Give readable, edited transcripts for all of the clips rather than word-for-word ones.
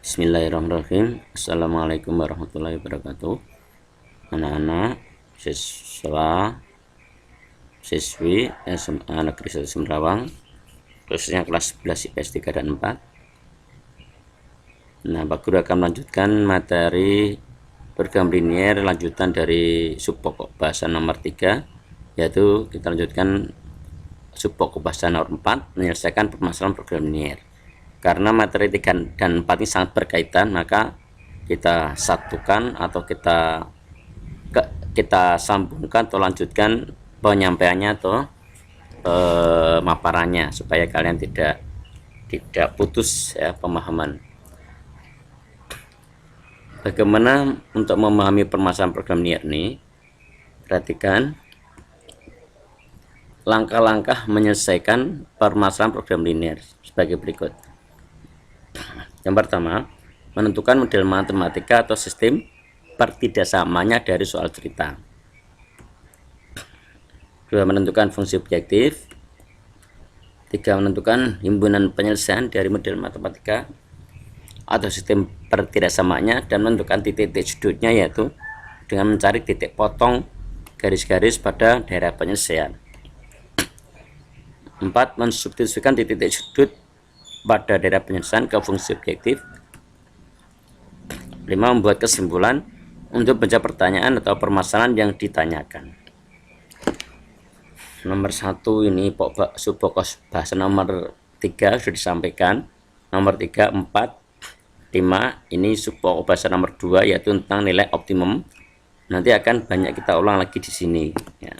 Bismillahirrahmanirrahim. Assalamualaikum warahmatullahi wabarakatuh. Anak-anak, siswi SMA Negeri 1 Semrawang, khususnya kelas 11 IPS 3 dan 4. Pak Guru akan melanjutkan materi program linier lanjutan dari subpokok bahasa nomor 3, yaitu kita lanjutkan subpokok bahasa nomor 4, menyelesaikan permasalahan program linier. Karena materi 3 dan 4 ini sangat berkaitan, maka kita satukan atau kita sambungkan atau lanjutkan penyampaiannya atau pemaparannya supaya kalian tidak putus ya pemahaman. Bagaimana untuk memahami permasalahan program linier ini? Perhatikan langkah-langkah menyelesaikan permasalahan program linier sebagai berikut. Yang pertama, menentukan model matematika atau sistem pertidaksamanya dari soal cerita. Kedua, menentukan fungsi objektif. Tiga, menentukan himpunan penyelesaian dari model matematika atau sistem pertidaksamanya dan menentukan titik-titik sudutnya, yaitu dengan mencari titik potong garis-garis pada daerah penyelesaian. 4, mensubstitusikan titik-titik sudut pada daerah penyelesaian ke fungsi objektif. 5, membuat kesimpulan untuk menjawab pertanyaan atau permasalahan yang ditanyakan. Nomor 1 ini subpokok bahasa nomor 3 sudah disampaikan. Nomor 3, 4, 5 ini subpokok bahasa nomor 2, yaitu tentang nilai optimum. Nanti akan banyak kita ulang lagi di sini ya.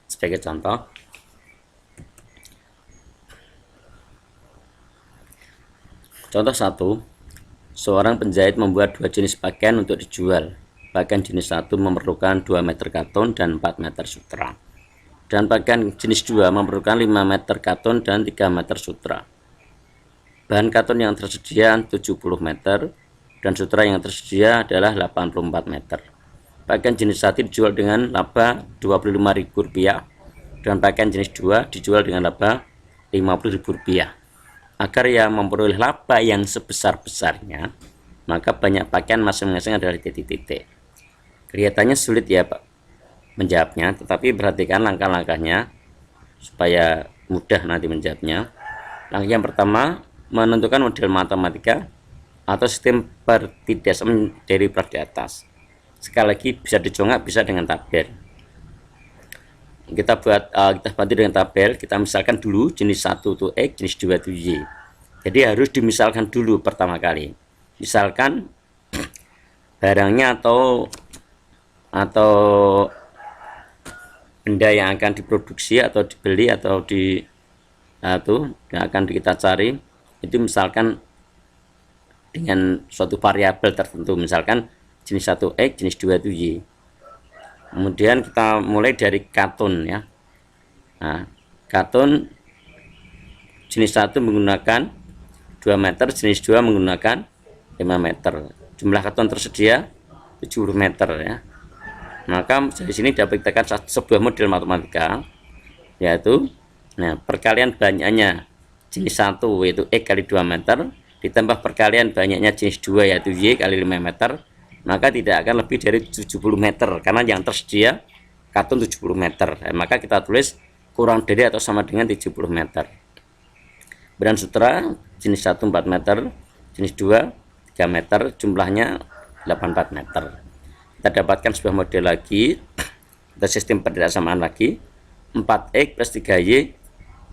Sebagai contoh, contoh 1, seorang penjahit membuat 2 jenis pakaian untuk dijual. Pakaian jenis 1 memerlukan 2 meter katun dan 4 meter sutra. Dan pakaian jenis 2 memerlukan 5 meter katun dan 3 meter sutra. Bahan katun yang tersedia 70 meter dan sutra yang tersedia adalah 84 meter. Pakaian jenis 1 dijual dengan laba Rp25.000 dan pakaian jenis 2 dijual dengan laba Rp50.000. Agar yang memperoleh laba yang sebesar-besarnya, maka banyak pakaian masing-masing adalah titik-titik. Kelihatannya sulit ya Pak menjawabnya, tetapi perhatikan langkah-langkahnya supaya mudah nanti menjawabnya. Langkah yang pertama, menentukan model matematika atau sistem pertidaksamaan dari di atas. Sekali lagi bisa dicongak, bisa dengan tabel. Kita bantu dengan tabel. Kita misalkan dulu jenis 1 itu X, jenis 2 itu Y. Jadi harus dimisalkan dulu pertama kali. Misalkan barangnya atau benda yang akan diproduksi atau dibeli atau yang akan kita cari itu misalkan dengan suatu variabel tertentu, misalkan jenis 1 X, jenis 2 itu Y. Kemudian kita mulai dari katun ya. Nah, katun jenis 1 menggunakan 2 meter, jenis 2 menggunakan 5 meter. Jumlah katun tersedia 70 meter ya. Maka dari sini dapat dikatakan sebuah model matematika, yaitu perkalian banyaknya jenis 1 yaitu X kali 2 meter ditambah perkalian banyaknya jenis 2 yaitu Y kali 5 meter, maka tidak akan lebih dari 70 meter karena yang tersedia katun 70 meter. Maka kita tulis kurang dari atau sama dengan 70 meter. Bahan sutra jenis 1 4 meter, jenis 2 3 meter, jumlahnya 84 meter. Kita dapatkan sebuah model lagi, kita sistem pertidaksamaan lagi, 4X plus 3Y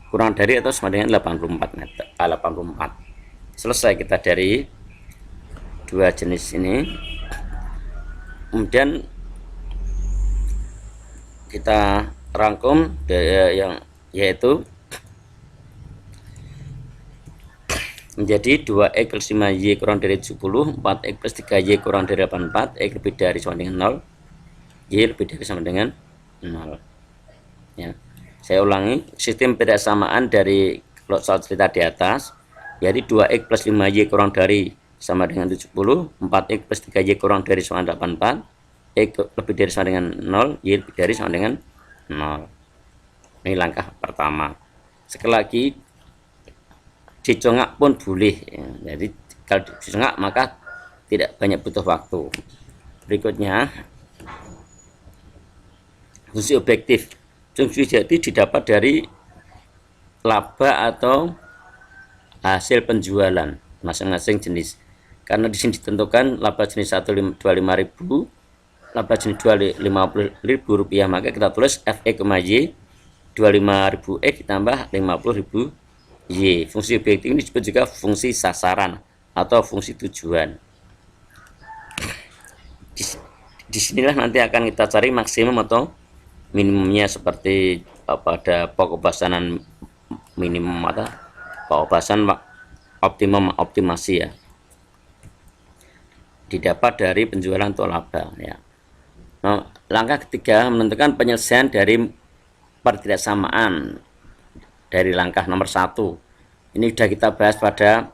kurang dari atau sama dengan 84 meter. 84. Selesai kita dari dua jenis ini. Kemudian kita rangkum yaitu menjadi 2X plus 5Y kurang dari 70, 4X plus 3Y kurang dari 84, X lebih dari sama dengan 0, Y lebih dari sama dengan 0 ya. Saya ulangi, sistem pertidaksamaan dari soal cerita di atas, jadi 2X plus 5Y kurang dari sama dengan 70, 4X plus 3Y kurang dari sama dengan 84, X lebih dari sama dengan 0, Y lebih dari sama dengan 0. Ini langkah pertama. Sekali lagi, dicongak pun boleh ya. Jadi kalau disengak maka tidak banyak butuh waktu. Berikutnya, fungsi objektif. Fungsi objektif didapat dari laba atau hasil penjualan masing-masing jenis. Karena di sini ditentukan laba jenis 1 25.000, laba jenis 2 50.000 rupiah, maka kita tulis FE, Y 25.000 X ditambah 50.000 Y. Fungsi objektif ini disebut juga fungsi sasaran atau fungsi tujuan. Disinilah nanti akan kita cari maksimum atau minimumnya, seperti pada pokok bahasan minimum atau pokok bahasan optimum optimasi ya, didapat dari penjualan atau laba ya. Nah, langkah ketiga menentukan penyelesaian dari pertidaksamaan dari langkah nomor 1. Ini sudah kita bahas pada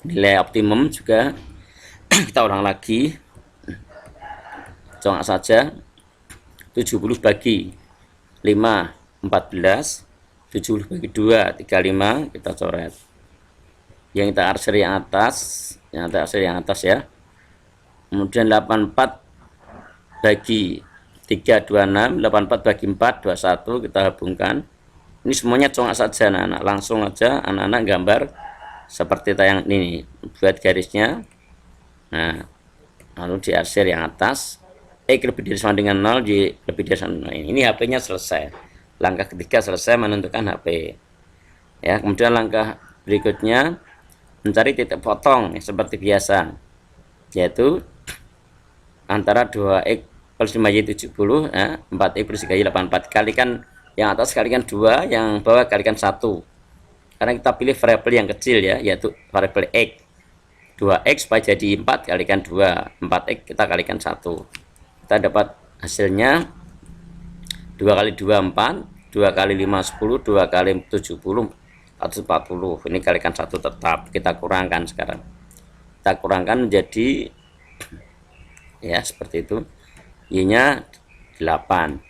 nilai optimum juga. Kita ulang lagi, congak saja 70 bagi 5 14, 70 bagi 2 35, kita coret. Yang kita arsir yang atas, ya. Kemudian 84 bagi 3 26, 84 bagi 4 21, kita hubungkan. Ini semuanya congak saja anak-anak, langsung aja anak-anak gambar seperti tayang ini, buat garisnya. Nah, lalu diarsir yang atas, X lebih dari sama dengan 0, Y lebih dari sama. Ini HP-nya selesai. Langkah ketiga selesai menentukan HP. Ya, kemudian langkah berikutnya mencari titik potong ya, seperti biasa, yaitu antara 2X plus 5Y 70, ya, 4X plus 3Y 84. Kalikan yang atas kalikan 2, yang bawah kalikan 1. Karena kita pilih variabel yang kecil ya, yaitu variabel X. 2X supaya jadi 4 kalikan 2, 4X kita kalikan 1. Kita dapat hasilnya 2 kali 2 4, 2 kali 5 10, 2 kali 70 140. Ini kalikan 1 tetap, kita kurangkan sekarang. Kita kurangkan menjadi ya seperti itu. Y-nya 8.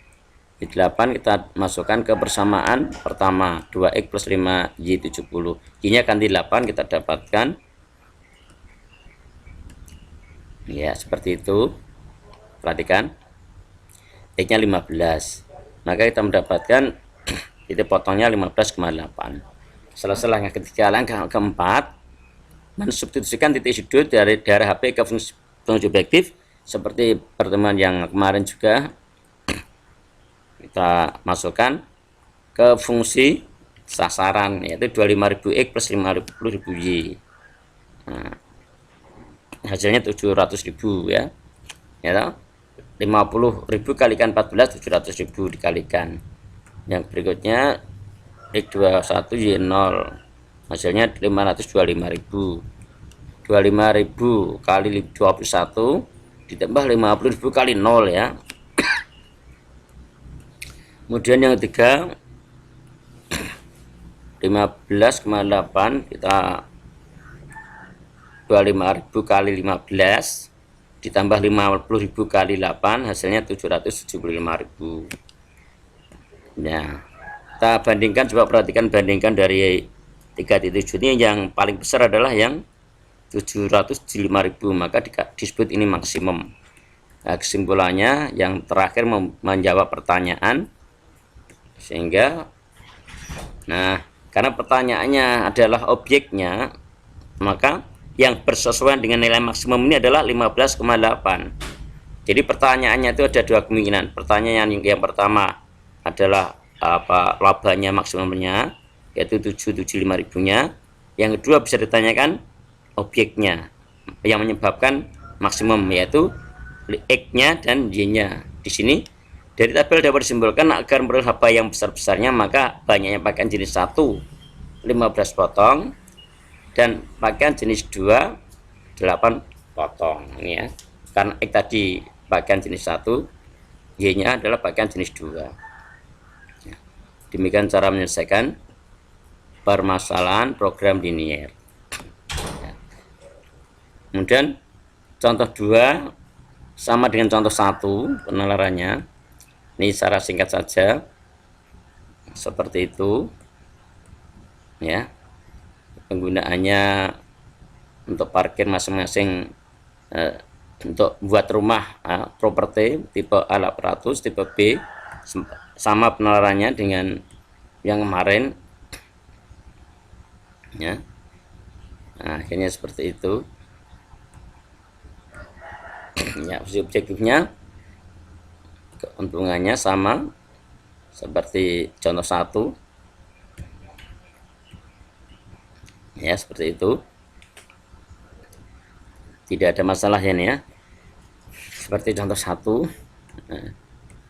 Di 8 kita masukkan ke persamaan pertama, 2X plus 5Y 70. Y-nya ganti 8, kita dapatkan ya seperti itu. Perhatikan, X-nya 15, maka kita mendapatkan titik potongnya 15,8. Selesai langkah ketiga. Langkah keempat, mensubstitusikan titik sudut dari HP ke fungsi objektif. Seperti pertemuan yang kemarin juga, kita masukkan ke fungsi sasaran, yaitu 25.000 X plus 50.000 Y. Nah, hasilnya 700.000 ya. Ya, 50.000 kalikan 14, 700.000 dikalikan. Yang berikutnya X21 Y0, hasilnya 525.000. 25.000 kali 21 ditambah 50.000 kali 0 ya. Kemudian yang ketiga 15,8, kita 25.000 kali 15 ditambah 50.000 kali 8, hasilnya 775.000. Nah, kita bandingkan, coba perhatikan, bandingkan dari 3 titik ini, yang paling besar adalah yang 775.000, maka disebut ini maksimum. Nah, kesimpulannya yang terakhir menjawab pertanyaan, sehingga karena pertanyaannya adalah objeknya, maka yang bersesuaian dengan nilai maksimum ini adalah 15,8. Jadi pertanyaannya itu ada dua kemungkinan. Pertanyaan yang pertama adalah labanya maksimumnya, yaitu 775.000-nya. Yang kedua bisa ditanyakan objeknya yang menyebabkan maksimum, yaitu X-nya dan Y-nya. Di sini dari tabel dapat disimpulkan agar memperoleh laba yang besar-besarnya, maka banyaknya pakaian jenis 1 15 potong dan pakaian jenis 2 8 potong. Ini ya, karena X tadi pakaian jenis 1, Y-nya adalah pakaian jenis 2. Demikian cara menyelesaikan permasalahan program linier. Kemudian contoh 2 sama dengan contoh 1 penalarannya. Ini secara singkat saja seperti itu ya. Penggunaannya untuk parkir masing-masing, untuk buat rumah properti tipe A 800, tipe B sama penalarannya dengan yang kemarin ya. Nah, akhirnya seperti itu ya. Objektifnya keuntungannya sama seperti contoh 1 ya, seperti itu, tidak ada masalah ya, nih ya, seperti contoh 1. Nah,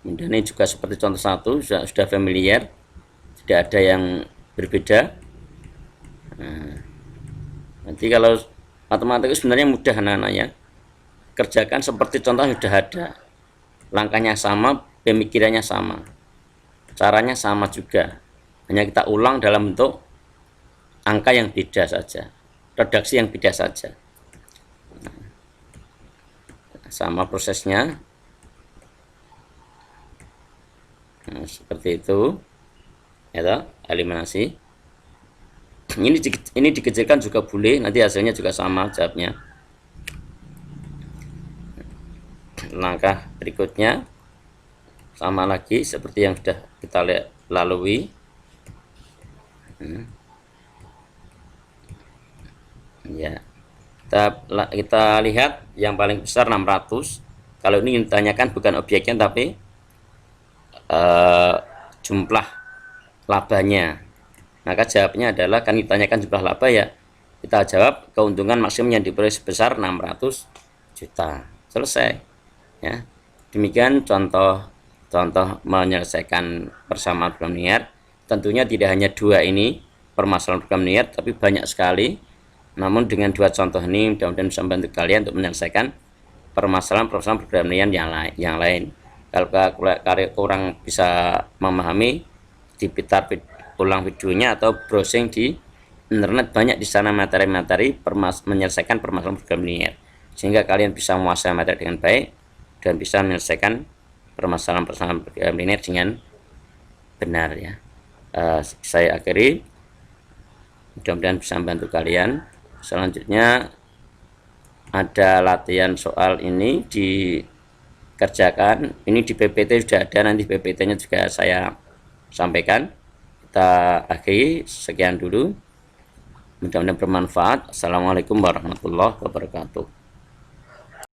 kemudian ini juga seperti contoh 1, sudah familiar, tidak ada yang berbeda. Nah, nanti kalau matematika sebenarnya mudah anak-anak ya, kerjakan seperti contoh sudah ada, langkahnya sama, pemikirannya sama, caranya sama juga, hanya kita ulang dalam bentuk angka yang beda saja, redaksi yang beda saja. Nah, sama prosesnya. Nah, seperti itu ya, eliminasi. Ini dikecilkan juga boleh, nanti hasilnya juga sama jawabnya. Langkah berikutnya sama lagi seperti yang sudah kita lalui. Ya, kita lihat yang paling besar 600. Kalau ini ditanyakan bukan objeknya tapi jumlah labanya, maka jawabnya adalah, kan ditanyakan jumlah laba ya, kita jawab keuntungan maksimum yang diperoleh sebesar 600 juta. Selesai ya. Demikian contoh menyelesaikan persamaan program linear. Tentunya tidak hanya dua ini permasalahan program linear, tapi banyak sekali. Namun dengan dua contoh ini mudah-mudahan bisa membantu kalian untuk menyelesaikan permasalahan program linear yang lain. Kalau kurang bisa memahami, diputar ulang videonya atau browsing di internet, banyak di sana materi-materi menyelesaikan permasalahan program linear, sehingga kalian bisa menguasai materi dengan baik dan bisa menyelesaikan permasalahan program linear dengan benar ya. Saya akhiri, mudah-mudahan bisa membantu kalian. Selanjutnya ada latihan soal ini dikerjakan, ini di PPT sudah ada, nanti PPT-nya juga saya sampaikan. Kita akhiri, sekian dulu, mudah-mudahan bermanfaat. Assalamualaikum warahmatullahi wabarakatuh.